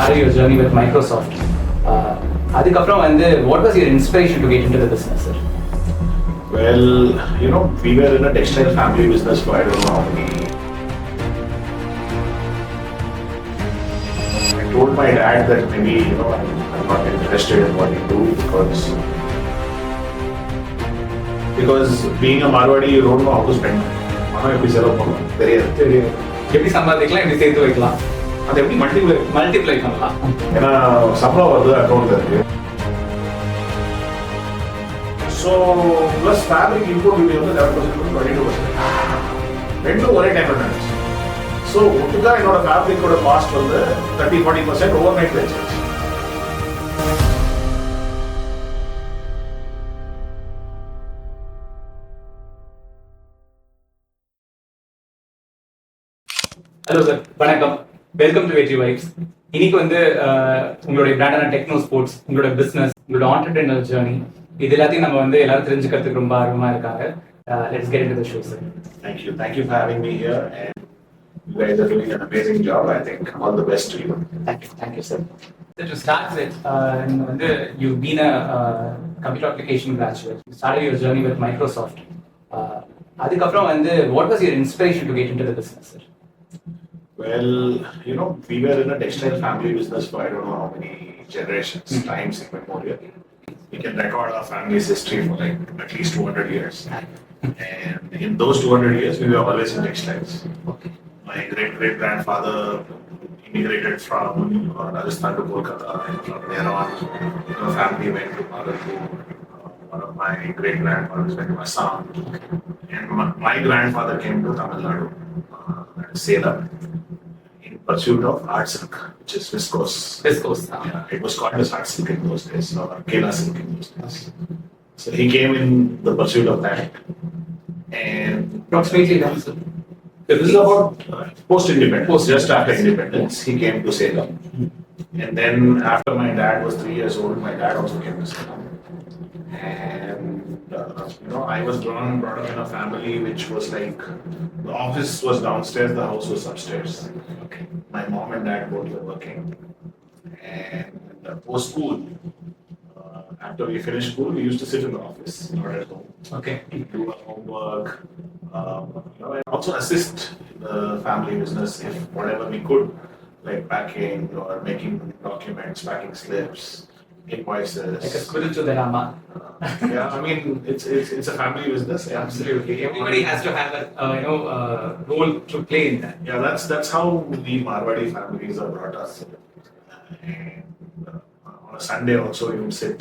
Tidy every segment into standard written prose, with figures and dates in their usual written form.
started your journey with Microsoft. அதுக்கப்புறம் வந்து what was your inspiration to get into the business, sir? Well, we were in a textile family business for I don't know how many. I told my dad that maybe I'm not interested in what you do because being a Marwadi you don't know how to spend money. ஆனால் எப்படி செலவு பண்ணணும் தெரியாது. எப்படி சம்பாதிக்கலாம், எப்படி சேர்த்து வைக்கலாம், அது எப்படி மல்டிப்ளை பண்ணலாம். ஏன்னா சம்பளம் வருது அக்கௌண்ட்ல இருக்கு. So plus fabric import duty வந்து 11% 22%. ரெண்டும் ஒரே டைம் நடந்துச்சு. ஸோ ஒட்டுக்கா என்னோட ஃபேப்ரிக்கோட காஸ்ட் வந்து 30-40% ஓவர் நைட் வச்சு. ஹலோ சார், வணக்கம். வெல்கம் டு வெற்றி வைப்ஸ். இன்னைக்கு வந்து உங்களுடைய பிராண்டான டெக்னோ ஸ்போர்ட்ஸ், உங்களோட பிசினஸ், உங்களோட ஆண்டர்பிரினர் ஜர்னி, இது எல்லாத்தையும் நம்ம வந்து எல்லாரும் தெரிஞ்சுக்கிறதுக்கு ரொம்ப ஆர்வமா இருக்காங்க. Let's get into the show sir. Thank you for having me here, and you guys are doing an amazing job. I think all the best to you. Thank you sir. So to start with, வந்து you've been a computer application graduate. You started your journey with Microsoft. அதுக்கப்புறம் வந்து what was your inspiration to get into the business, sir? Well, we were in a textile family business for I don't know how many generations, times immemorial. We can record our family's history for like at least 200 years. And in those 200 years, we were always in textiles. My great-great-grandfather immigrated from Rajasthan to Kolkata, and from there on, the family went to Bharatpur. One of my great-grandfathers went to Assam. And my grandfather came to Tamil Nadu, Salem, in pursuit of art silk, which is viscose. Yeah, it was called as art silk in those days, or Kela silk in those days. So he came in the pursuit of that. And Approximately when, sir? This is about post-independence, just after independence, he came to Salem. And then after my dad was 3 years old, my dad also came to Salem. And I was brought up in a family which was like, the office was downstairs, the house was upstairs. Okay. My mom and dad both were working. And post school, after we finished school, we used to sit in the office, not at home. Okay. Do our homework, and also assist the family business if whatever we could, like packing or making documents, packing slips, invoices. Like a squirrel to the Rama. Yeah, I mean it's a family business. Absolutely, everybody has to have a role to play in that. Yeah, that's how the Marwadi families are brought us. And on a Sunday also you would sit,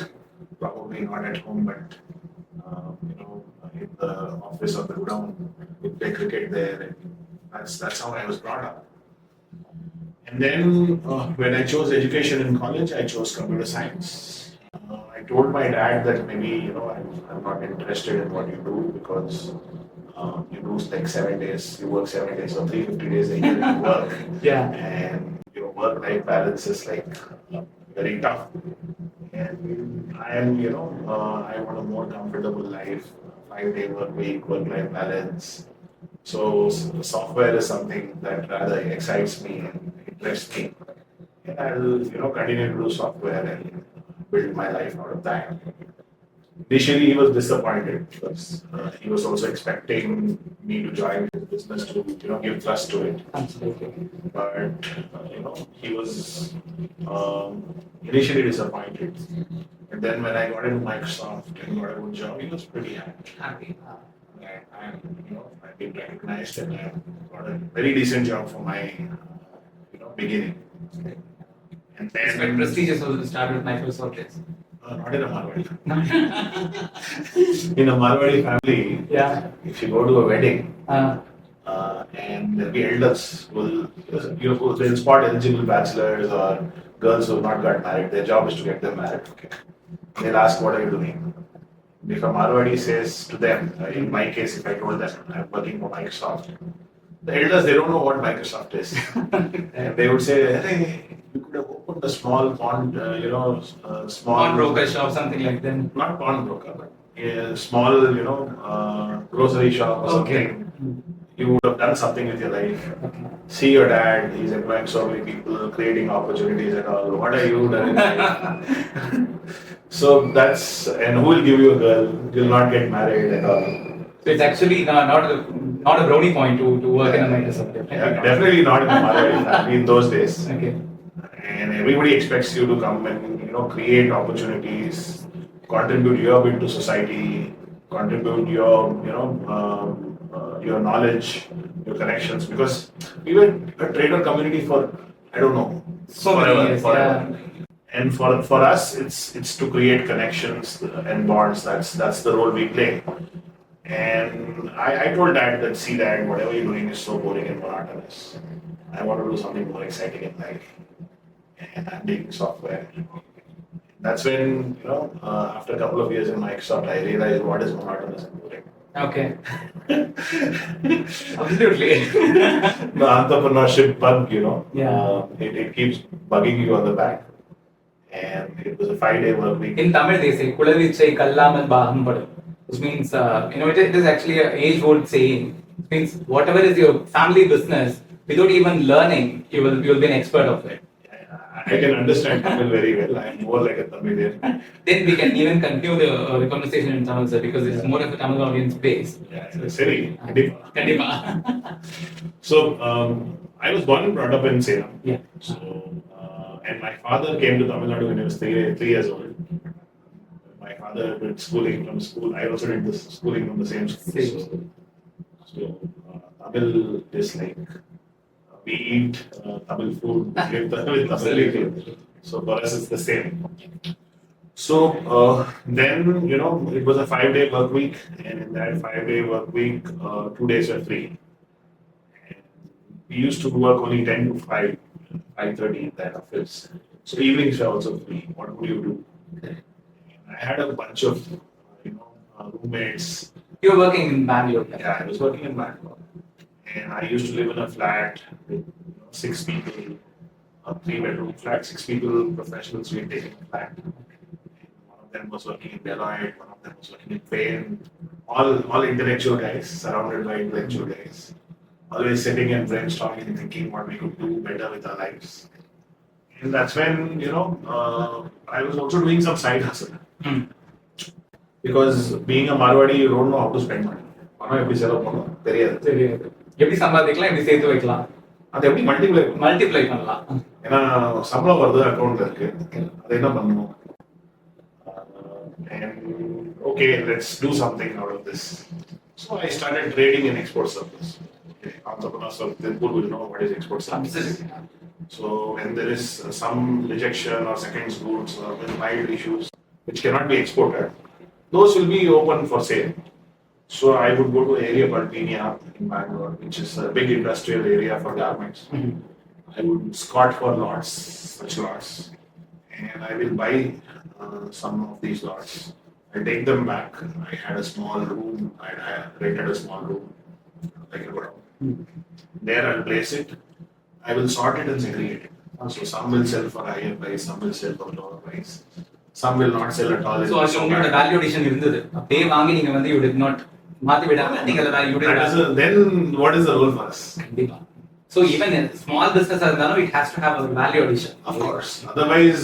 probably not at home, but in the office of the godown, we play cricket there. And that's how I was brought up. And then when I chose education in college, I chose computer science. I told my dad that maybe I'm not interested in what you do because you do like 7 days, you work 7 days or 350 days a year you work. Yeah. And your work-life balance is like very tough. And I want a more comfortable life, 5-day work week, work-life balance. So software is something that rather excites me and interests me. And I'll continue to do software and build my life out of that. Initially, he was disappointed because he was also expecting me to join his business to give thrust to it. Absolutely. But he was initially disappointed. And then when I got into Microsoft and got a good job, he was pretty happy. I've been recognized and I got a very decent job for my beginning. And then it's quite prestigious to start with Microsoft. Not in a Marwadi. In a Marwadi family, yeah. If you go to a wedding and there'll be elders they'll spot eligible bachelors or girls who have not got married. Their job is to get them married. Okay. They'll ask, what are you doing? If a Marwadi says to them, in my case, if I told them I'm working for Microsoft, the elders, they don't know what Microsoft is. And they would say, hey, you could have opened a small Pawn broker shop, something like that. Not pawn broker, but a small, grocery shop or something. you would have done something with your life. See your dad, he's employing so many people, creating opportunities and all. What are you doing? So that's, and who will give you a girl? You'll not get married and all. So it's actually not a brownie point to work in a Microsoft. Definitely not in the Malayali family in those days. Okay. And everybody expects you to come and create opportunities, contribute your bit to society, contribute your your knowledge, your connections. Because we were a trader community for I don't know So many years. forever. And for us, it's to create connections and bonds. That's the role we play. And I told Dad that, see Dad, whatever you're doing is so boring and monotonous. I want to do something more exciting in life. And I'm taking software. That's when, after a couple of years in Microsoft, I realized what is monotonous and boring. Okay. Absolutely. The entrepreneurship bug, Yeah. It keeps bugging you on the back. And it was a 5-day work week. In Tamil, they say, "Kulavichai kallamal baham padum," which means, it is actually an age-old saying. It means whatever is your family business, without even learning, you will be an expert of it. I can understand Tamil very well. I'm more like a Tamilian. Then we can even continue the conversation in Tamil, sir, because it's more of a Tamil audience base. Yeah, Seri. Kandipa. So, I was born and brought up in Salem. Yeah. So, and my father came to Tamil Nadu when he was 3 years old. My father did schooling from school. I also did this schooling from the same school. So Tamil is like, we eat Tamil food, we live with Tamil people. So for us it's the same. So then, it was a 5-day work week, and in that 5-day work week, 2 days were free. And we used to work only 10 to 5:30 in that office. So evenings were also free. What would you do? I had a bunch of, roommates. You were working in Bangalore. Yeah, I was working in Bangalore. And I used to live in a flat with 6 people, a 3-bedroom flat, 6 people, professionals, we had taken a flat. One of them was working in Deloitte, one of them was working in Payne. All intellectual guys, surrounded by intellectual guys. Always sitting and brainstorming and thinking what we could do better with our lives. And that's when, I was also doing some side hustle. Because being a Marwadi, you don't know how to spend money. பணம் எப்படி செலவு பண்ணணும் தெரியாது. எப்படி சம்பாதிக்கலாம், எப்படி சேர்த்து வைக்கலாம், அதை எப்படி மல்டிப்ளை பண்ணலாம். ஏன்னா சம்பளம் வருது அக்கௌண்ட்ல இருக்கு, அதை என்ன பண்ணணும்? And okay, let's do something out of this. So I started trading in export surplus. Entrepreneurs of Tirupur will know what is export surplus. So when there is some rejection or seconds goods or mild issues which cannot be exported, those will be open for sale. So I would go to an area called Pinia in Bangalore, which is a big industrial area for garments. I would scout for lots, such lots, and I will buy some of these lots. I take them back. I had a small room. I rented a small room, like a ground. There I'll place it. I will sort it and segregate it. So some will sell for higher price, some will sell for lower price. Some will not sell at all. So உங்களோட value addition இருந்தது. அப்படியே வாங்கி நீங்க வந்து you did not மாத்தி விடாம நீங்க அத value then what is the role for us? கண்டிப்பா. So even a small business இருந்தாலும் it has to have a value addition. Of course. Otherwise,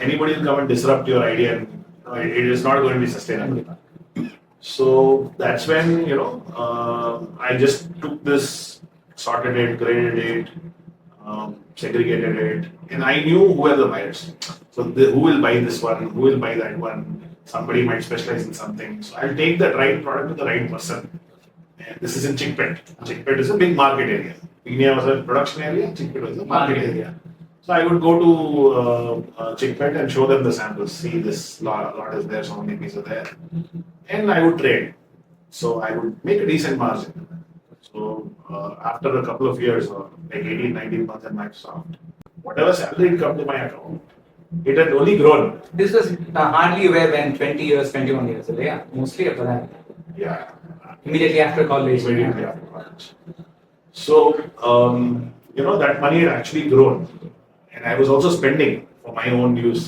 anybody will come and disrupt your idea, and it is not going to be sustainable. So that's when I just took this, sorted it, graded it, segregated it, and I knew who were the buyers. So who will buy this one, who will buy that one. Somebody might specialize in something. So I'll take the right product to the right person. And this is in Chickpet. Chickpet is a big market area. Pinia was a production area, Chickpet was a market area. So I would go to Chickpet and show them the samples. See, this lot is there, so many pieces are there. And I would trade. So I would make a decent margin. So after a couple of years, or like 18, 19 months at Microsoft, whatever salary would come to my account, it had only grown. This was hardly where when 20 years, 21 years, yeah, mostly after that. Yeah. Immediately after college. Immediately after college. So, that money had actually grown. And I was also spending for my own use.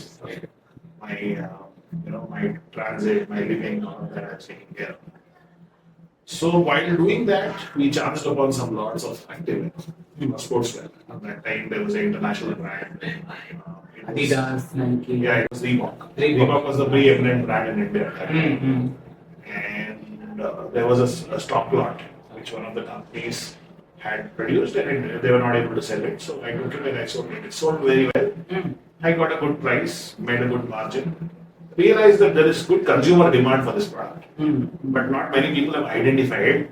My transit, my living, all of that I was taking care of. So while doing that, we chanced upon some lots of activity, sportswear. At that time, there was an international brand. It was- Adidas, Nike. Yeah, it was Reebok. Reebok. Reebok was the preeminent brand in India. at that time. Mm-hmm. And there was a stock lot which one of the companies had produced, and they were not able to sell it. So I took it and I sold it. It sold very well. I got a good price, made a good margin. Realized that there is good consumer demand for this product, but not many people have identified it,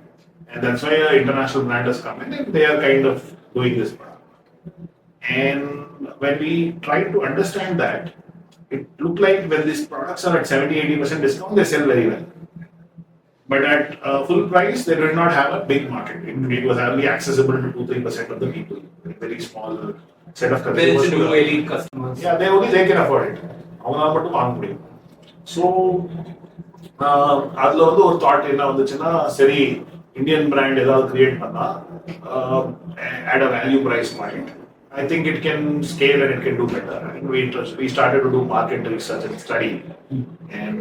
and that's why an international brand has come in and they are kind of doing this product. And when we tried to understand that, it looked like when these products are at 70-80% discount, they sell very well. But at full price, they did not have a big market. It was only accessible to 2-3% of the people, a very small set of Very consumers. to elite customers. Yeah, they can afford it. அவங்களால மட்டும் வாங்க முடியும். So அதில் வந்து ஒரு thought என்ன வந்துச்சுன்னா, சரி இந்தியன் பிராண்ட் ஏதாவது கிரியேட் பண்ணா at a value price point, I think it can scale and it can do better. And we started to do market research and study. And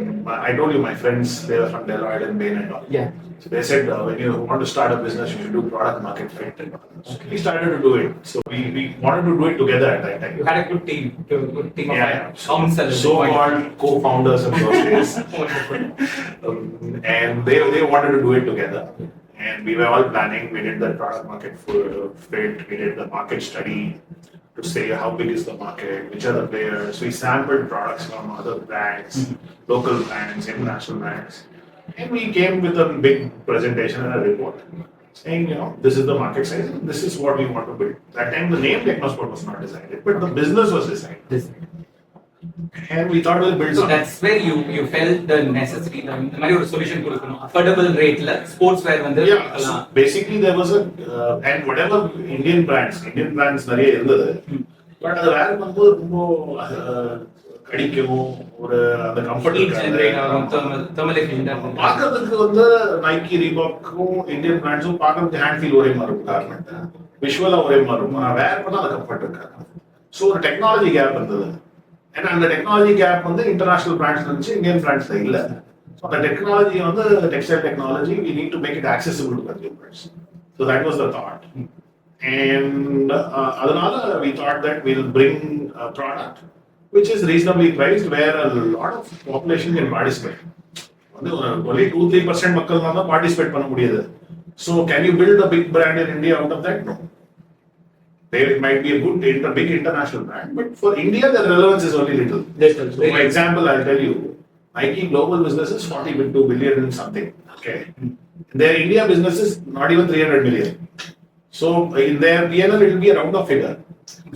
I told you my friends, they were from Deloitte and Bain and all. Yeah. So they said, when you want to start a business, you should do product market fit. And all. So we started to do it. So we wanted to do it together at that time. You had a good team of Yeah. counselors. So-called co-founders of those days. And they wanted to do it together. And we were all planning. We did the product market fit. We did the market study to say how big is the market, which are the players. We sampled products from other brands, local brands, international brands. And we came with a big presentation and a report saying, this is the market size, and this is what we want to build. That time the name Techno Sport was not decided, but the business was decided. And we thought we'll build So something. that's where you felt the necessity, இந்த மாதிரி ஒரு solution கொடுக்கணும். Affordable rateல sportswear வந்து Yeah, so கொடுக்கலாம். basically there was and whatever Indian brands நிறைய இருந்தது. But அது வேற பண்ணும்போது ரொம்ப கடிக்கும், ஒரு அந்த கம்ஃபர்ட் Heat generate ஆகும், thermal effect ஆகும். பார்க்கறதுக்கு வந்து நைக்கி ரீபாக்கும் இந்தியன் பிராண்ட்ஸும் பார்க்கறதுக்கு ஹேண்ட் ஃபீல் ஒரே மாதிரி இருக்கும், காரணம் விஷுவலா ஒரே மாதிரி இருக்கும். ஆனால் வேற பண்ணா அந்த கம்ஃபர்ட் இருக்காது. ஸோ ஒரு டெக்னாலஜி கேப் இருந்தது. ஏன்னா அந்த டெக்னாலஜி கேப் வந்து இன்டர்நேஷனல் பிராண்ட்ஸ்ல இருந்துச்சு, இந்தியன் பிராண்ட்ஸ்ல இல்ல. ஸோ அந்த டெக்னாலஜி வந்து textile technology, we need to make it accessible to consumers. So that was the thought. And அதனால we thought that we'll bring a product which is reasonably priced, where a lot of population can participate. வந்து only 2-3% மக்கள் தான் participate பண்ண முடியாது. So can you build a big brand in India out of that? No. There might be a big international brand, but for India, the relevance is only little. So, for example, I'll tell you, Nike global business is 42 billion and something. Okay, their India business is not even 300 million. So, in their P&L, it will be a round of figure.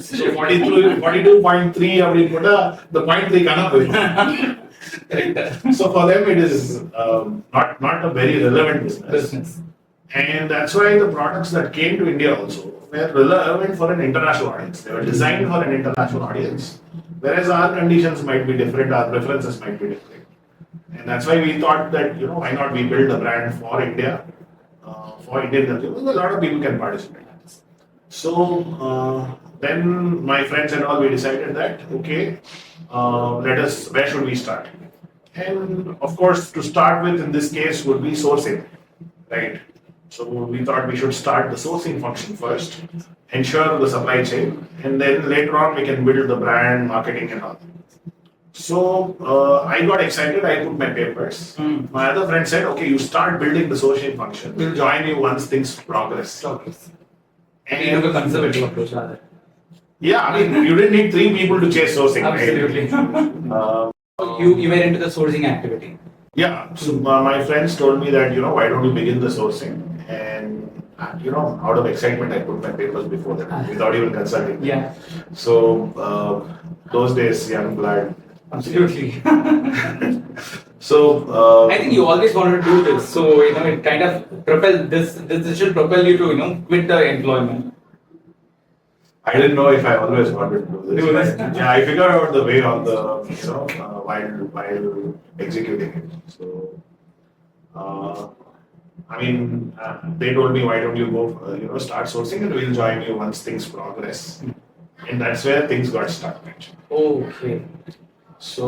So, 42.3, the 0.3 cannot be. So, for them, it is not a very relevant business. And that's why the products that came to India also were relevant for an international audience. They were designed for an international audience, whereas our conditions might be different, our preferences might be different. And that's why we thought that, why not we build a brand for India, for Indian consumers. A lot of people can participate. So then my friends and all, we decided that, okay, where should we start? And of course, to start with in this case would be sourcing, right? So we thought we should start the sourcing function first, ensure the supply chain, and then later on we can build the brand, marketing and all. So I got excited, I put my papers. My other friend said, okay, you start building the sourcing function. We'll join you once things progress. And you took a conservative approach rather. Yeah, I mean, you didn't need 3 people to chase sourcing. Absolutely. Right? You were into the sourcing activity. Yeah, so my friends told me that, why don't you begin the sourcing? And, out of excitement, I put my papers before that, without even consulting. Yeah. So, those days, young blood. Absolutely. So, I think you always wanted to do this. So, it kind of propelled this decision propel you to, quit the employment. I didn't know if I always wanted to do this. Yeah, I figured out the way on the, while executing it. So, they told me, why don't you go, start sourcing and we'll join you once things progress. And that's where things got stuck. Okay. So,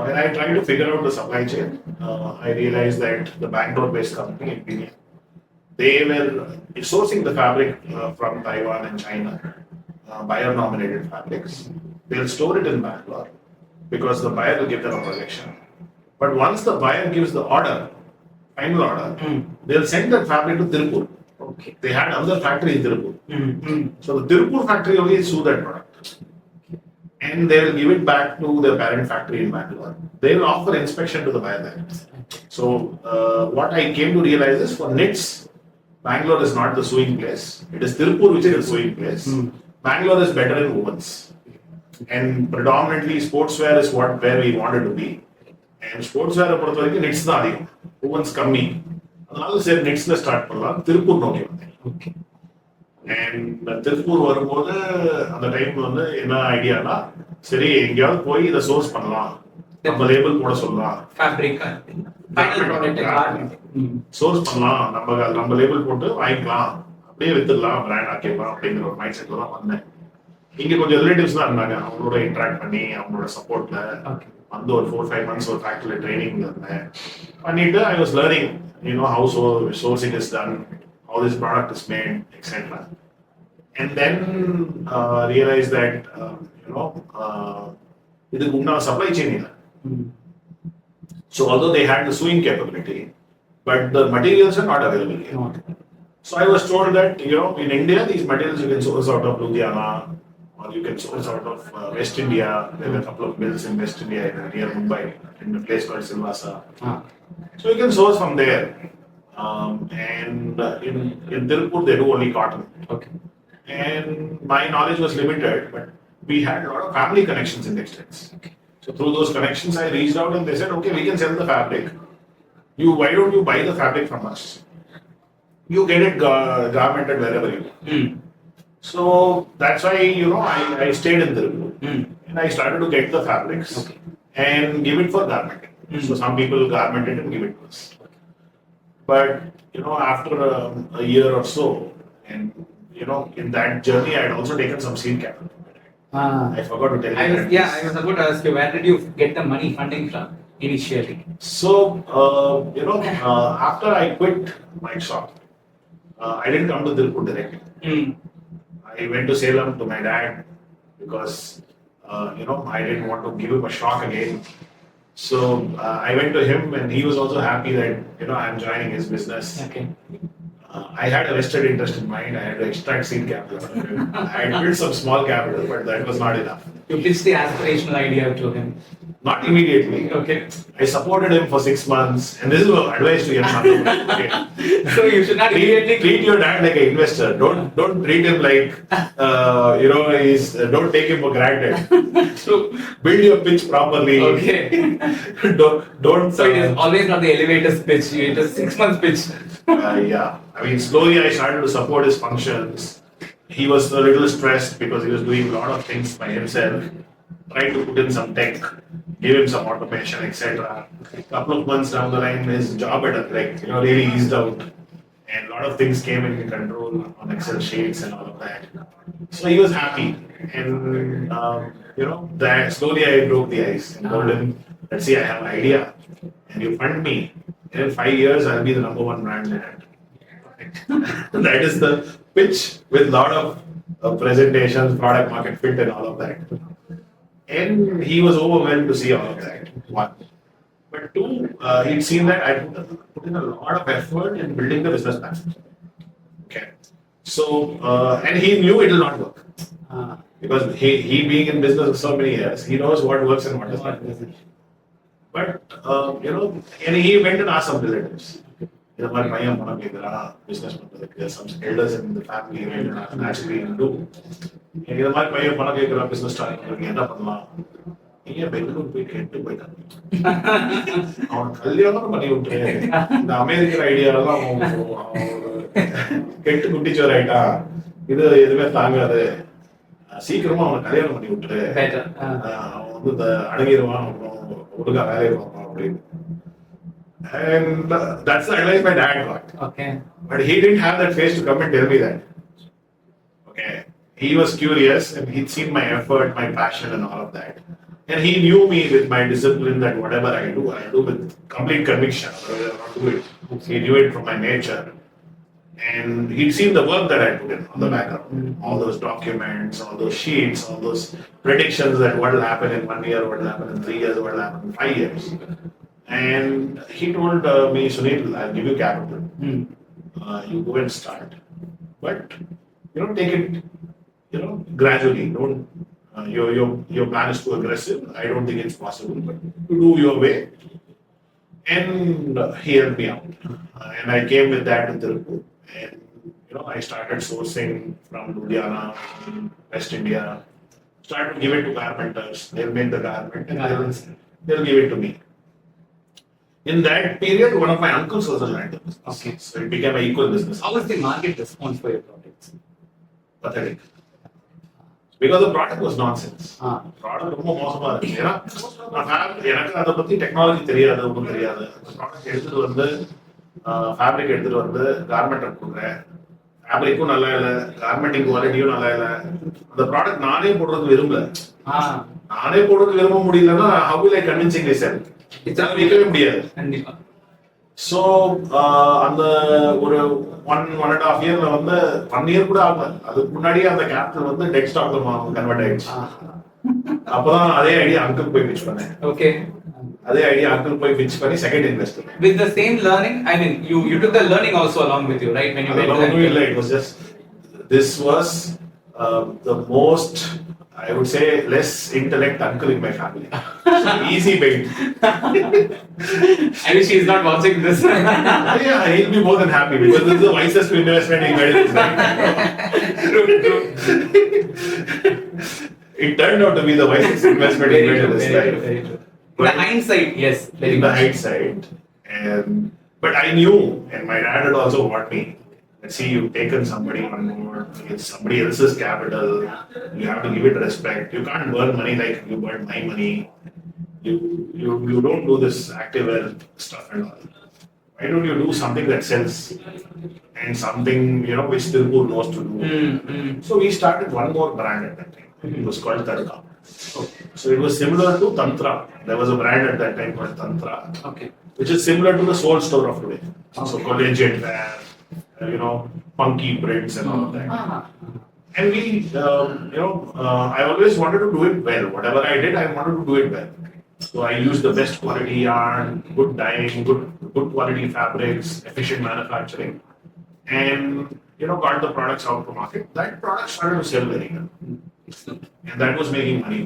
when I tried to figure out the supply chain, I realized that the Bangalore-based company, they were sourcing the fabric from Taiwan and China, buyer-nominated fabrics. They'll store it in Bangalore because the buyer will give them a projection. But once the buyer gives the order, final order, they'll send that fabric to Tirupur. Okay. They had another factory in Tirupur. So the Tirupur factory only sold that product. And they will give it back to their parent factory in Bangalore. They will offer inspection to the buyer there. So what I came to realize is for knits, Bangalore is not the sewing place. It is Tirupur which is the sewing place. Bangalore is better in wovens. And predominantly sportswear is where we wanted to be. And sportswear பொறுத்த வரைக்கும் knits தான் அதிகம். Wovens கம்மி. அதனால சரி knitsல start பண்ணலாம். திருப்பூர் நோக்கி வந்தேன். Okay. And திருப்பூர் வரும்போது அந்த டைம்ல வந்து என்ன ஐடியானா சரி எங்கேயாவது போய் இதை சோர்ஸ் பண்ணலாம். நம்ம லேபிள் போட சொல்லலாம். ஃபேப்ரிக் சோர்ஸ் பண்ணலாம். நம்ம லேபிள் போட்டு வாங்கிக்கலாம். அப்படியே வித்துடலாம் பிராண்ட் ஆக்கிடலாம் அப்படிங்கிற ஒரு மைண்ட் செட்ல தான் வந்தேன். இங்க கொஞ்சம் ரிலேட்டிவ்ஸ் தான் இருந்தாங்க. அவங்களோட இன்டராக்ட் பண்ணி அவங்களோட சப்போர்ட்ல வந்து ஒரு 4-5 months ஒரு ஃபேக்டரியில ட்ரைனிங் இருந்தேன். பண்ணிட்டு I was learning how sourcing is done, how this product is made, etc. And then realized that இதுக்கு உண்டான சப்ளை செயின் இல்லை. So although they had the sewing capability, but the materials are not available here. So I was told that in India these materials you can source out of Ludhiana or you can source out of West India. There are a couple of mills in West India near Mumbai in a place called Silvassa. So you can source from there. And in Tirupur they do only cotton. Okay. And my knowledge was limited, but we had a lot of family connections in textiles. Okay. So through those connections I reached out and they said, okay, we can sell the fabric. Why don't you buy the fabric from us? You get it garmented wherever you want. So that's why I stayed in Tirupur and I started to get the fabrics and give it for garmenting. So some people garment it and give it to us. But after a year or so, and in that journey I had also taken some seed capital. I forgot to tell you. I was about to ask you, where did you get the money funding from initially? So after I quit my shop, I didn't come to Tirupur directly. I went to Salem to my dad because I didn't want to give him a shock again. So I went to him and he was also happy that I am joining his business. Okay. I had a vested interest in mind. I had to extract seed capital. I had built some small capital, but that was not enough. You pitched the aspirational idea to him. Not immediately. Okay. I supported him for 6 months, and this is advice to young people. Okay. So you should not immediately treat your dad like an investor. Don't treat him like don't take him for granted. So build your pitch properly. Okay. don't. So it is always not the elevator's pitch. It is 6 months pitch. Yeah. I mean, slowly I started to support his functions. He was a little stressed because he was doing a lot of things by himself. Tried to put in some tech, give him some automation, etc. A couple of months down the line, his job had really eased out, and a lot of things came into control on Excel sheets and all of that. So he was happy, and that slowly I broke the ice and told him, "Let's see, I have an idea, and you fund me. In 5 years, I'll be the #1 brand in it." That is the pitch with a lot of presentations, product market fit, and all of that. And he was overwhelmed to see all of that. One. But two, he'd seen that I put in a lot of effort in building the business plan. Okay. So, and he knew it will not work. Because he being in business for so many years, he knows what works and what does not work. But, and he went and asked some relatives. Business some elders in the family naturally do. Business start என்ன பண்ணலாம் நீங்க பெங்களூர் போய் கேட்டு போயிட்டாங்க அவன் கல்யாணம் பண்ணி விட்டு இந்த அமெரிக்கன் ஐடியாலாம் கெட்டு குட்டிச்சோர் ஆயிட்டா இது எதுவுமே தாங்காது சீக்கிரமா அவனை கல்யாணம் பண்ணி விட்டுரு அவன் இந்த அடங்கிடுவான் ஒழுங்கா வேலையை பார்ப்பான் அப்படின்னு. And that's the advice my dad got. Okay. But he didn't have that face to come and tell me that. Okay. He was curious and he'd seen my effort, my passion and all of that. And he knew me with my discipline that whatever I do with complete conviction. Otherwise I will not do it. He knew it from my nature. And he'd seen the work that I put in on the background, all those documents, all those sheets, all those predictions that what will happen in 1 year, what will happen in 3 years, what will happen in 5 years. And he told me, Sunil, I'll give you capital. You go and start. But, take it, gradually. Don't, your plan is too aggressive. I don't think it's possible, but you do your way. And he helped me out. And I came with that to Tirupur. And, I started sourcing from Ludhiana, West India. Started to give it to garmenters. They'll make the garment and they'll give it to me. In that period, one of my uncles also joined the business. Okay. So it became an equal business. How was the market response for your products? Pathetic. Because the product was nonsense. Product ரொம்ப மோசமா இருந்துச்சு. ஏன்னா எனக்கு அதை பத்தி technology தெரியாது, ஒன்றும் தெரியாது. ப்ராடக்ட் எடுத்துட்டு வந்து ஃபேப்ரிக் எடுத்துட்டு வந்து கார்மெண்டர் கொடுக்குறேன். ஃபேப்ரிக்கும் நல்லா இல்லை, கார்மெண்டிங் குவாலிட்டியும் நல்லா இல்லை. அந்த ப்ராடக்ட் நானே போடுறதுக்கு விரும்பல. நானே போடுறதுக்கு விரும்ப முடியலன்னா how will I convincingly sell? இதெல்லாம் விற்கவே முடியாது. கண்டிப்பா. ஸோ அந்த ஒரு 1.5 இயர்ல வந்து 1 இயர் கூட ஆகல. அதுக்கு முன்னாடியே அந்த கேபிட்டல் வந்து டெட் ஸ்டாக்ல கன்வெர்ட் ஆயிடுச்சு. அப்பதான் அதே ஐடியா அங்கிள் போய் பிச் பண்ணேன். ஓகே. அதே ஐடியா அங்கிள் போய் பிச் பண்ணி second investor. With the same learning, I mean, you took the learning also along with you, right? When you went it was just this was the most, I would say, less intellect uncle in my family. So easy bait. I wish he's not watching this. Yeah, he'll be more than happy because this is the wisest investment he made in his life. True. It turned out to be the wisest investment he made in his life. The hindsight, yes. In the hindsight. But I knew, and my dad had also warned me, see, you've taken somebody on board, it's somebody else's capital, you have to give it respect. You can't burn money like you burn my money. You don't do this active stuff and all. Why don't you do something that sells and something, which Tirupur knows to do? So we started one more brand at that time. It was called Tadka. Okay. So it was similar to Tantra. There was a brand at that time called Tantra. Okay. Which is similar to the Soul Store of today. Okay. So collegiate wear, funky prints and all of that. And we, I always wanted to do it well. Whatever I did, I wanted to do it well. So I used the best quality yarn, good dyeing, good quality fabrics, efficient manufacturing, and got the products out to market. That product started to sell very well, and that was making money.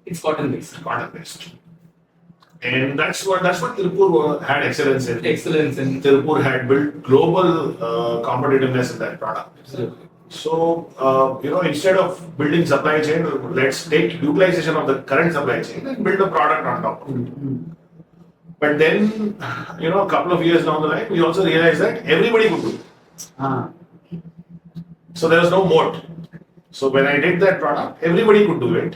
It's cotton based. Cotton based. And that's what Tirupur had excellence in. Tirupur had built global competitiveness in that product. Absolutely. So, instead of building supply chain, let's take utilization of the current supply chain and build a product on top of it. But then, a couple of years down the line, we also realized that everybody could do it. So there was no moat. So when I did that product, everybody could do it.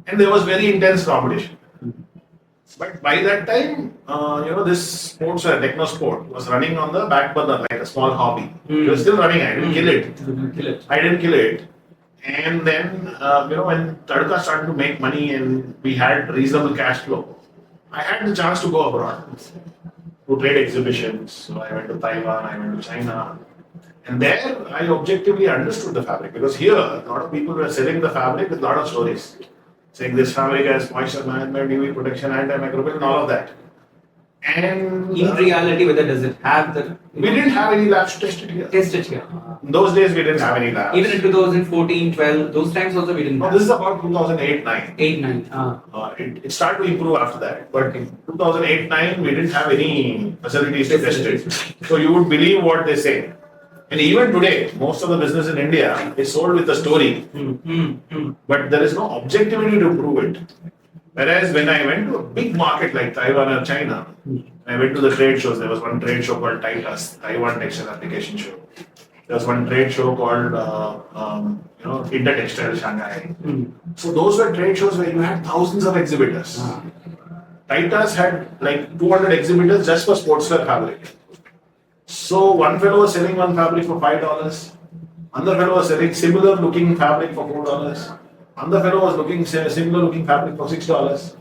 And there was very intense competition. But by that time, this sportswear, Techno Sport, was running on the back burner like a small hobby. It was still running. I didn't kill it. I didn't kill it. And then, when Tadka started to make money and we had reasonable cash flow, I had the chance to go abroad to trade exhibitions. So I went to Taiwan, I went to China. And there, I objectively understood the fabric because here, a lot of people were selling the fabric with a lot of stories. Saying this fabric has moisture management, UV protection, antimicrobial, and all of that. And in reality, whether does it have the? We didn't have any labs to test it here. In those days, we didn't have any labs. Even in 2014, 12, those times also we didn't. No, this is about 2008-9. 8-9. It started to improve after that, but in 2008-9, we didn't have any facilities to test it. So you would believe what they say. And even today, most of the business in India is sold with a story, but there is no objectivity to prove it. Whereas when I went to a big market like Taiwan or China, I went to the trade shows. There was one trade show called TITAS, Taiwan Textile Application Show. There was one trade show called Intertextile Shanghai. So those were trade shows where you had thousands of exhibitors. TITAS had like 200 exhibitors just for sportswear fabric. So one fellow was selling one fabric for $5. Another fellow was selling similar looking fabric for $4. Another fellow was looking similar looking fabric for $6.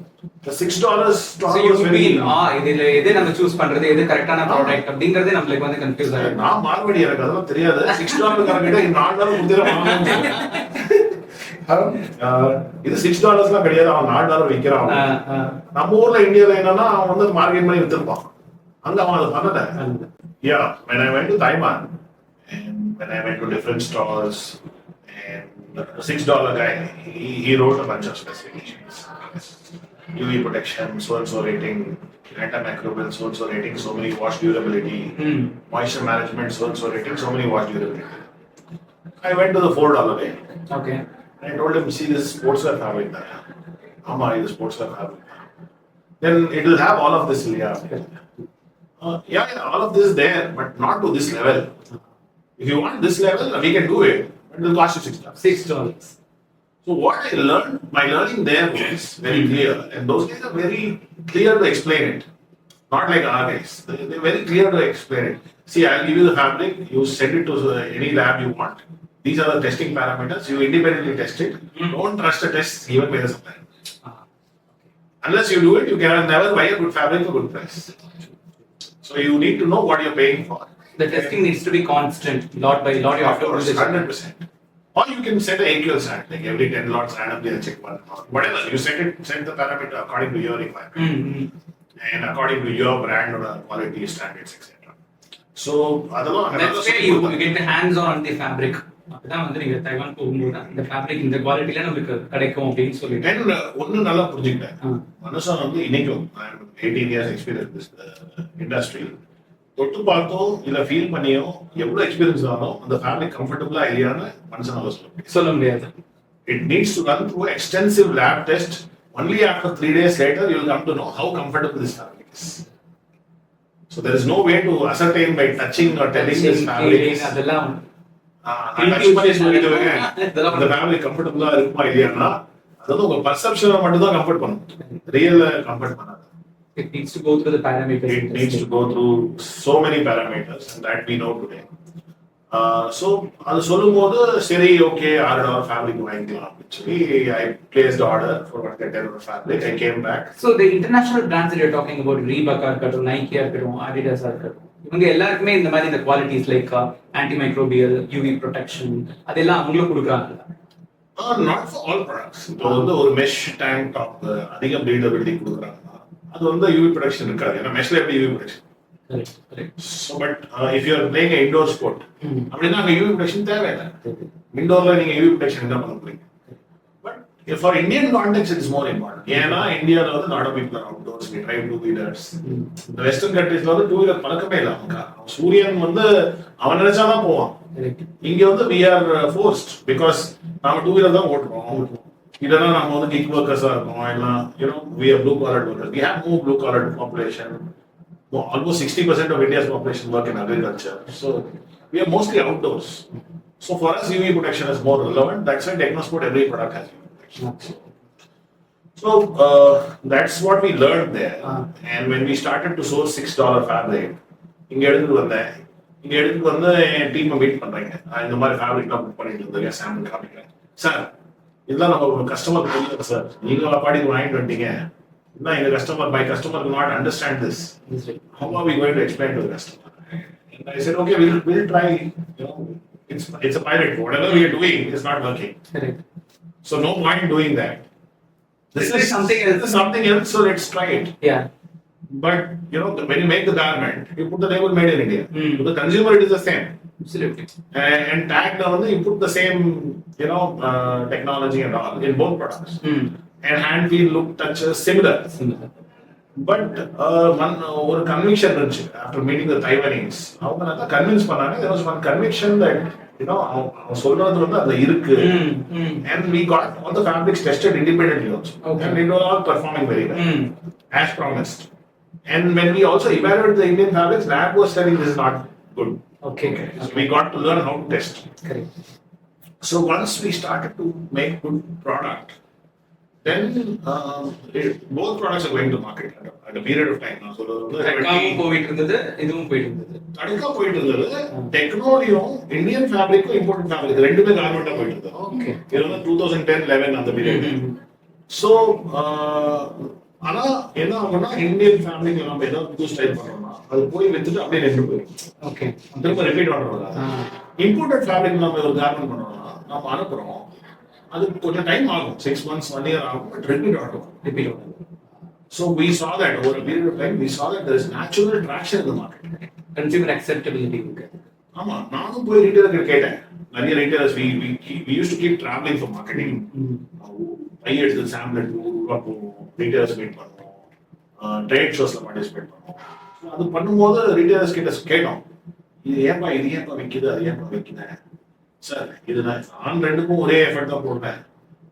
The $6 store So you was very. mean இதுல எது நம்ம choose பண்றது எது கரெக்டான product அப்படிங்கறதே நமக்கு வந்து confuse ஆகும். நான் மார்வடி எனக்கு அதெல்லாம் தெரியாது. $6 கரெக்ட்டா இந்த $4 குடுத்துற வாங்குறேன். இது $6 கிடையாது, அவன் $4 விற்கிறான். நம்ம ஊர்ல இந்தியால என்னன்னா அவன் வந்து மார்க்கெட் பண்ணி வித்துருப்பான். அங்க அவன் அதை பண்ணல. Yeah, when I went to Taiwan and when I went to different stores and the $6 guy, he wrote a bunch of specifications. UV protection, so and so rating, antimicrobial, so and so rating, so many wash durability, moisture management, so and so rating, so many wash durability. I went to the $4 guy. Okay. And I told him, see, this is sportswear fabric. Amma, this is sportswear fabric. Then it will have all of this, yeah, all of this is there, but not to this level. If you want this level, we can do it, but it will cost you $6. So what I learned, my learning there was very clear, and those guys are very clear to explain it. Not like our guys. They're very clear to explain it. See, I'll give you the fabric, you send it to any lab you want. These are the testing parameters, you independently test it. Don't trust the test given by the supplier. Unless you do it, you can never buy a good fabric for good price. So you need to know what you're paying for. The testing needs to be constant, lot by lot. You have to do this 100%. Or you can set an AQL stand, like every 10 lots randomly and check one. Whatever, you set the parameter according to your requirement. And according to your brand or quality standards, etc. So, that's where you get the hands on the fabric. அப்பதான் வந்து நீங்க Taiwan போகும்போது இந்த fabric இந்த குவாலிட்டில நமக்கு கிடைக்கும் அப்படின்னு சொல்லிட்டு ஒன்னு நல்லா புரிஞ்சுக்கிட்டேன். மனுஷன் வந்து இன்னைக்கும் 18 years experience industry தொட்டு பார்த்தோ இல்ல ஃபீல் பண்ணியோ எவ்வளவு எக்ஸ்பீரியன்ஸ் ஆனாலும் அந்த ஃபேப்ரிக் கம்ஃபர்டபுளா இல்லையான்னு மனுஷனால சொல்ல முடியாது. It needs to run through extensive lab test. Only after 3 days later you will come to know how comfortable this fabric is. So there is no way to ascertain by touching or telling this fabric அதெல்லாம் the fabric comfortable இருக்குமா இல்லையானா அது உங்க பர்செப்ஷனை மட்டும் தான் comfort பண்ணும், ரியல்ல comfort பண்ணாது. It needs to go through the parameters. It needs to go through so many parameters and that we know today. So அது சொல்லும்போது சரி ஓகே $6 fabric வாங்கிக்கலாம் actually I placed order for $10 fabric. I came back. So the international brands that you're talking about, Reebok இருக்கட்டும், Nike இருக்கட்டும், Adidas இருக்கட்டும், இவங்க எல்லாருக்குமே இந்த மாதிரி இந்த qualities like antimicrobial, UV protection அதெல்லாம் அவங்களுக்கு கொடுக்குறாங்க. Not for all products. இப்போ வந்து ஒரு mesh tank top அதிக breathability கொடுக்குறாங்க, அது வந்து UV protection இருக்காது. ஏன்னா meshல எப்படி UV protection. Correct. So but if you are playing an indoor sport, அப்படினா அங்க UV protection தேவையில்லை. இன்டோர்ல நீங்க UV protection என்ன பண்ண போறீங்க? But if for Indian context it is more important. ஏன்னா இந்தியால வந்து lot of people are outdoors, we drive two-wheelers. The western countries ல வந்து two-wheeler பழக்கமே இல்ல அவங்க. சூரியன் வந்து அவன் நினைச்சாதான் போவான். இங்க வந்து we are forced because நாம two-wheeler தான் ஓட்டுறோம். இதெல்லாம் நம்ம வந்து gig workers-ஆ இருக்கோம். எல்லாம் you know we are blue collar workers. We have more blue collar population. Almost 60% of India's population work in agriculture. So we are mostly outdoors. So for us, UV protection is more relevant. That's why Techno Sport, every product has UV protection. So that's what we learned there. And when we started to source $6 fabric, இங்க எடுத்துட்டு வந்து என் டீமை meet பண்றேங்க. இந்த மாதிரி ஃபேப்ரிக்லாம் book பண்ணிட்டு இருந்தேன், sample காமிக்கிறேன். சார் இதெல்லாம் நம்ம கஸ்டமருக்கு தெரியும் சார், நீங்க பாடி வாங்கிட்டு வந்துட்டீங்க. No, the customer, my customer will not understand this. How are we going to explain to the customer? And I said, okay, we'll try. You know, it's a pilot. Whatever we are doing is not working. Correct. So no point doing that. This is something else. This is something else. So let's try it. Yeah. But you know, when you make the garment, you put the label "Made in India." To the consumer, it is the same. Absolutely. And tag now, you put the same, you know, technology and all in both products. And hand feel, look, touch similar. But one conviction after meeting the Taiwanese, அவங்க convinced பண்ணாங்க. There was one conviction that you know சொல்றது வந்து அது இருக்கு. And we got all the fabrics tested independently also. Okay. And it was all performing very well as promised. And when we also evaluated the Indian fabrics, lab was telling this is not good. Okay. So we got to learn how to test. Correct. So once we started to make good product, then both products are going to market at a period of time now. So போயிட்டு இருந்தது, இதுவும் போயிட்டு இருந்தது. தடுக்கா போயிட்டு இருந்தது. டெக்னாலஜியும் Indian ஃபேப்ரிக்கும் imported fabric ரெண்டுமே கார்மெண்டா போயிட்டு இருந்தது. ஓகே. இது வந்து 2010-11 அந்த பீரியட். So ஆனா என்ன ஆகும்னா இந்தியன் ஃபேமிலிக்கு நம்ம ஏதாவது புது ஸ்டைல் பண்ணோம்னா அது போய் வித்துட்டு அப்படியே ரெண்டு போயிடும். ஓகே. திரும்ப ரிப்பீட் ஆர்டர் வராது. இம்போர்ட்டட் ஃபேப்ரிக் நம்ம ஒரு கார்மெண்ட் பண்ணோம்னா நம்ம அனுப்புறோம், அது கொஞ்சம் டைம் ஆகும், 6 months 1 year ஆகும், பட் ரிப்பீட் ஆர்டர் வரும். So we saw that over a period of time, we saw that there is natural traction in the market. Consumer acceptability. ஆமா, நானும் போய் ரீட்டைலருக்கு கேட்டேன். நிறைய retailers we used to keep traveling for marketing. பைய எடுத்து sample ஊருவா போவோம், retailers meet பண்ணுவோம், trade ஷோஸ்ல participate பண்ணுவோம். அது பண்ணும்போது ரீட்டைலர்ஸ் கிட்ட கேட்டோம், இது ஏன்பா விற்கிது, அது ஏன்பா விற்கிது சார், இது நான் ரெண்டுக்கும் ஒரே எஃபர்ட் தான் போடுறேன்,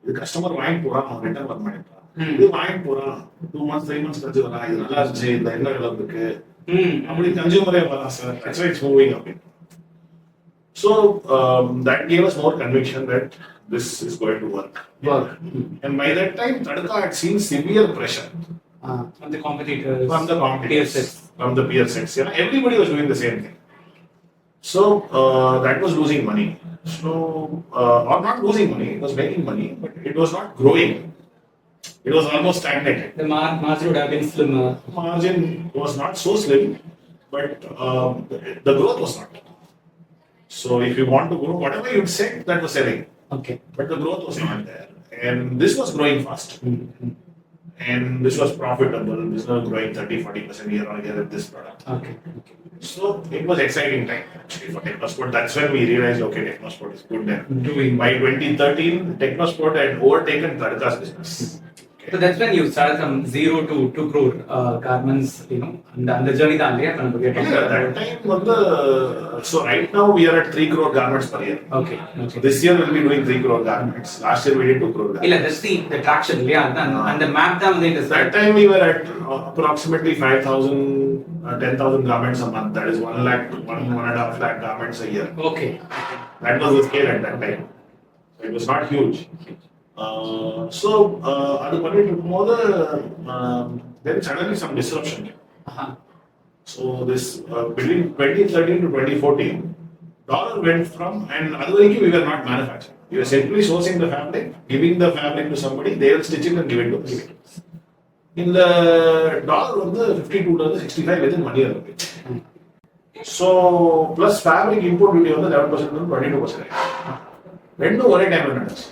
இது கஸ்டமர் வாங்கிட்டு போறான், அவன் ரிட்டர்ன் வர மாட்டேன்றான், இது வாங்கிட்டு போறான் 2 months 3 months கழிச்சு வரான், இது நல்லா இருந்துச்சு, இந்த என்ன விலை இருக்கு அப்படி கன்சியூமரே வரான் sir, that's why it's moving அப்படின்னு. So that gave us more conviction that this is going to work. And by that time, Tadka had seen severe pressure from the competitors, from the peer sets. You know, everybody was doing the same thing. So that was losing money. So, or not losing money, it was making money, but it was not growing. It was almost stagnated. The margin would have been slimmer. Margin was not so slim, but the growth was not. So if you want to grow, whatever you'd said, that was selling. Okay. But the growth was not there. And this was growing fast. And this was profitable. This was growing 30-40% year on year with this product. Okay. So it was exciting time actually for Techno Sport. That's when we realized, okay, Techno Sport is good there. By 2013, Techno Sport had overtaken Tadka's business. Okay. So that's when you started from 0 to 2 crore garments, you know, and the journey that that time, so right now we are at 3 crore garments per year. Okay. So this year we'll be doing 3 crore garments. Last year we did 2 crore garments. That's the traction, and the map down there. That time we were at approximately 5,000, 10,000 garments a month. That is 1 lakh to 1.5 lakh garments a year. Okay. That was the scale at that time. So it was not huge. So அது பண்ணிட்டு இருக்கும்போது then suddenly some disruption came. So this between 2013 to 2014, dollar went from, and otherwise we were not manufacturing. We were simply sourcing the fabric, giving the fabric to somebody, they will stitch it and give it to us. In the dollar வந்து 52 to 65 within 1 year. So plus fabric import duty வந்து 11% to 22%. ரெண்டும் ஒரே டைம்ல நடந்துச்சு.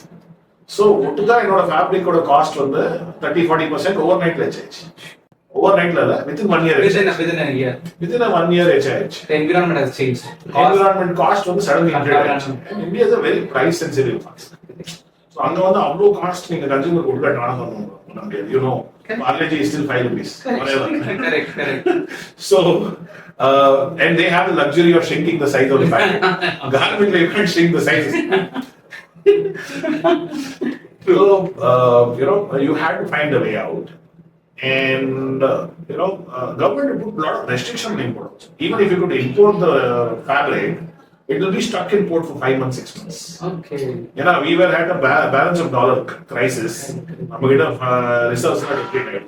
So ஒட்டுக்கா என்னோட ஃபேப்ரிக்கோட cost வந்து 30-40% ஓவர்நைட்ல change. Overnight level, within 1 year. Within a 1 year HIH. The environment has changed. Environment cost was suddenly increased. And India is a very price sensitive market. So anga vandu avlo cost neenga consumer kodukka transfer pannum. You know, Parle-G is still 5 rupees. Correct. So and they have the luxury of shrinking the size of the fabric. Garment you can't shrink the size. So you know, you had to find a way out. And government put a lot of restriction on import. Even if you could import the fabric, it will be stuck in port for 5 months, 6 months. Okay. You know, we were at a balance of dollar crisis. We had reserves not depleted.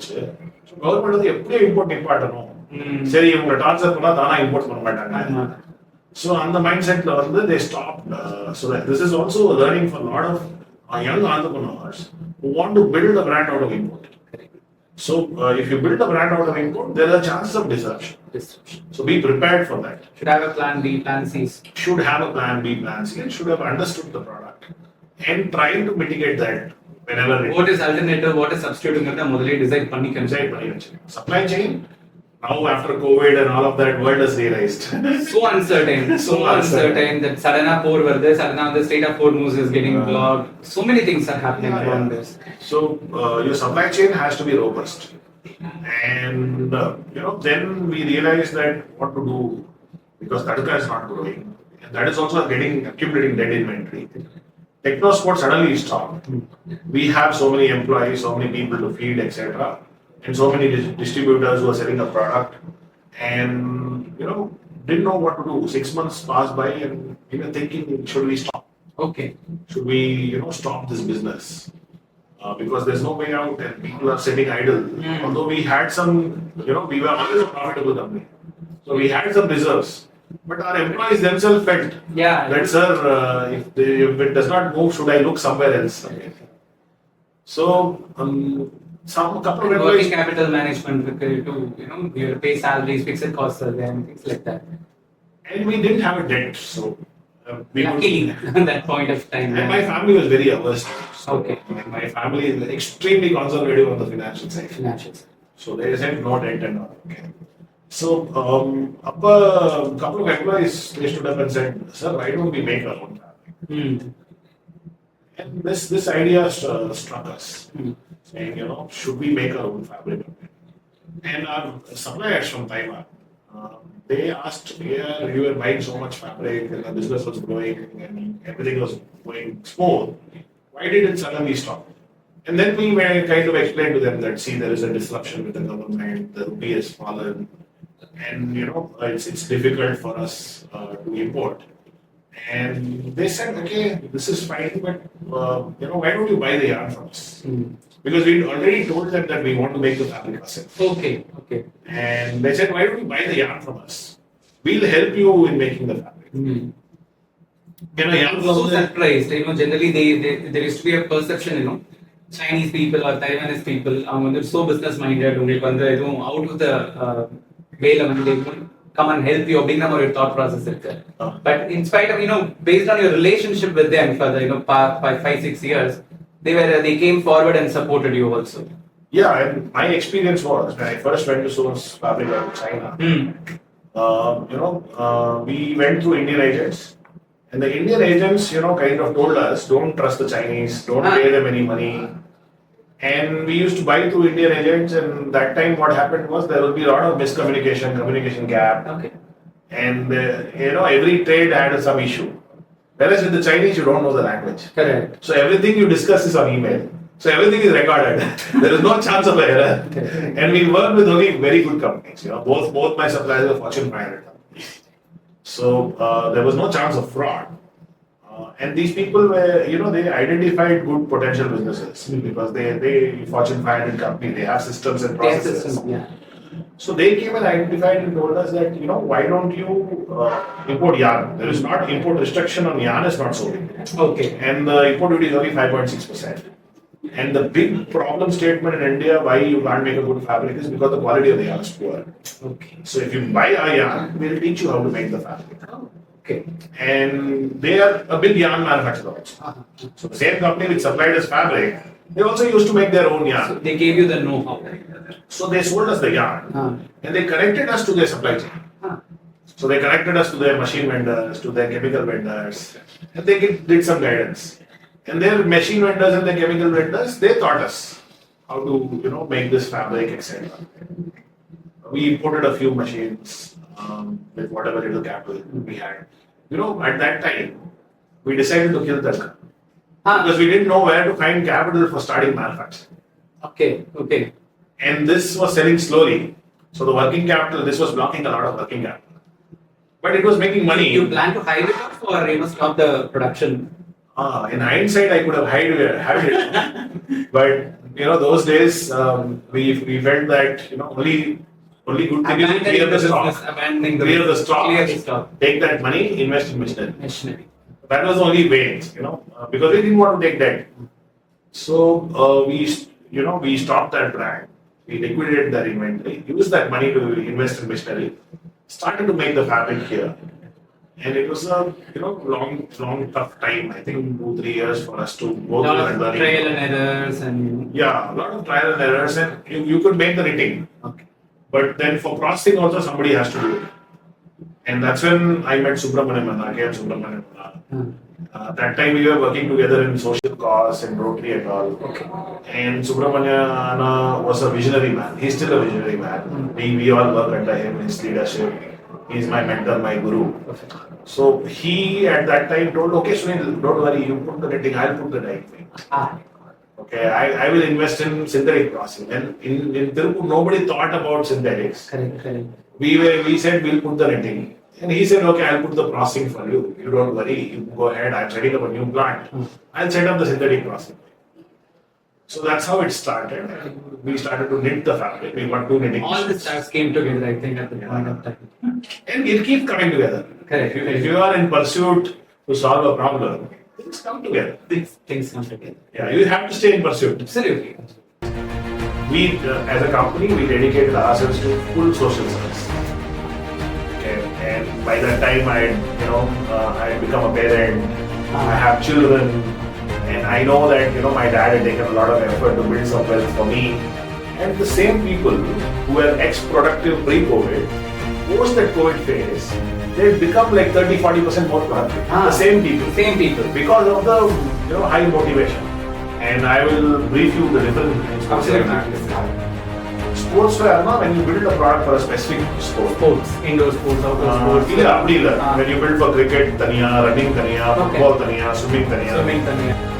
So government வந்து எப்படி import நிப்பாட்டணும், சரி இவங்க transfer பண்ணா தானா import பண்ண மாட்டாங்க. So அந்த mind செட்ல வந்து they stopped. So this is also a learning for a lot of young entrepreneurs who want to build a brand out of import. So if you build a brand out of import, there are chances of disruption. So be prepared for that. Should have a plan B, plan C. Should have a plan B, plan C, and should have understood the product and trying to mitigate that whenever. What is alternative? What is substitute? Modally decide panni. Supply chain. Now after COVID and all of that, world has realized. So uncertain that suddenly pour varde, suddenly the state of Hormuz is getting blocked. So many things are happening around this. So your supply chain has to be robust. And then we realized that what to do, because Tadka is not growing. And that is also accumulating dead inventory. Techno Sport suddenly stopped. We have so many employees, so many people to feed, etc. And so many distributors who are selling a product, and didn't know what to do. 6 months passed by, and we were thinking, should we stop? Okay. Should we stop this business? Because there's no way out, and people are sitting idle. Although we had some, we were always a profitable company, so we had some reserves. But our employees themselves felt that, sir, if it does not move, should I look somewhere else? Okay. So some couple of Working employees. capital management required to, you have to pay salaries, fixed costs are there, and things like that. And we didn't have a debt, so we Luckily, could. at that point of time. And my family was very averse to it. So Okay. my family is extremely conservative on the financial side. Financials. So they said no debt and all. Okay. So up a couple of employees they stood up and said, "Sir, why don't we make our own fabric?" Hmm. And this idea struck us, Hmm. saying, should we make our own fabric? And our suppliers from Taiwan, they asked, yeah, we were buying so much fabric and the business was growing and everything was going smooth. Why did it suddenly stop? And then we were kind of explained to them that, see, there is a disruption with the government, the rupee has fallen, and it's difficult for us to import. And they said, okay, this is fine, but why don't you buy the yarn from us? Hmm. Because we already told them that we want to make the fabric ourselves. Okay. And they said, why don't you buy the yarn from us? We'll help you in making the fabric. Hmm. Yarn I'm so was the- surprised. Generally there used to be a perception, Chinese people or Taiwanese people, they're so business minded, out of the way they won't come and help you, or your thought process. But in spite of, based on your relationship with them for the, 5-6 years, they came forward and supported you also. Yeah, and my experience was when I first went to source fabric out of China, we went through Indian agents. And the Indian agents, kind of told us, don't trust the Chinese, don't pay them any money. And we used to buy through Indian agents, and that time what happened was there would be a lot of miscommunication, communication gap. Okay. And, every trade had some issue. Whereas with the Chinese, you don't know the language. Correct. So everything you discuss is on email. So everything is recorded. There is no chance of error. And we work with only very good companies. Both my suppliers are Fortune 500 companies. So there was no chance of fraud. And these people were, they identified good potential businesses because they Fortune 500 company, they have systems and processes. Yeah. So they came and identified and told us that, why don't you import yarn? There is not import restriction on yarn is not so big. Okay. And the import duty is only 5.6%. And the big problem statement in India why you can't make a good fabric is because the quality of the yarn is poor. Okay. So if you buy our yarn, we'll teach you how to make the fabric. Okay. And they are a big yarn manufacturer also. So the same company which supplied us fabric, they also used to make their own So yarn. they gave you the know-how. So they sold us the yarn and they connected us to their supply chain. So they connected us to their machine vendors, to their chemical vendors, and they did some guidance. And their machine vendors and their chemical vendors, they taught us how to, make this fabric, etc. We imported a few machines with whatever little capital we had. At that time, we decided to kill that because we didn't know where to find capital for starting manufacturing. Okay. And this was selling slowly. So the working capital, this was blocking a lot of working capital. But it was making money. You plan to hide it off or stop the production? In hindsight, I could have hid it. But, those days, we felt that, only good thing is to clear the stock. Abandoning the Clear the stock. Clear the stock. Take that money, invest in machinery. Machinery. That was the only way, because we didn't want to take debt. So we stopped that brand. We liquidated that inventory, used that money to invest in machinery, started to make the fabric here. And it was a long, tough time. I think 2-3 years for us to go through and learn. Trial and errors and Yeah, a lot of trial and errors, and you could make the knitting. okay. But then for processing also somebody has to do it. And that's when I met Subramaniam and K.M. Subramaniam. That time we were working together in social cause and Rotary and all. Okay. And Subramaniam was a visionary man. He's still a visionary man. We all work under him, his leadership. He's my mentor, my guru. Perfect. So he at that time told, okay Sunil, don't worry, you put the knitting, I'll put the dyeing. Okay, I will invest in synthetic processing. And in Tirupur, nobody thought about synthetics. Correct. We said we'll put the knitting. And he said, okay, I'll put the processing for you. You don't worry, you go ahead, I'm setting up a new plant. I'll set up the synthetic processing. So that's how it started. We started to knit the fabric. We got 2 knitting All the machines. stars came together, I think, at the point of time. And it keeps coming together. Correct. If you are in pursuit to solve a problem, things come together. Things come together. Yeah, you have to stay in pursuit. Absolutely. we as a company, we dedicated ourselves to full social service. Okay, and by that time, I had become a parent. I have children, and I know that my dad had taken a lot of effort to build some wealth for me. And the same people who were ex-productive pre-COVID, post that COVID phase, they become like 30-40% more productive. The same people. Same people. Because of the high motivation. And I will brief you the difference between sportswear and active. Sportswear, when you build a product for a specific sport. Sports, indoor sports, outdoor sports. When you build for cricket, taniya, running taniya, football taniya, swimming taniya.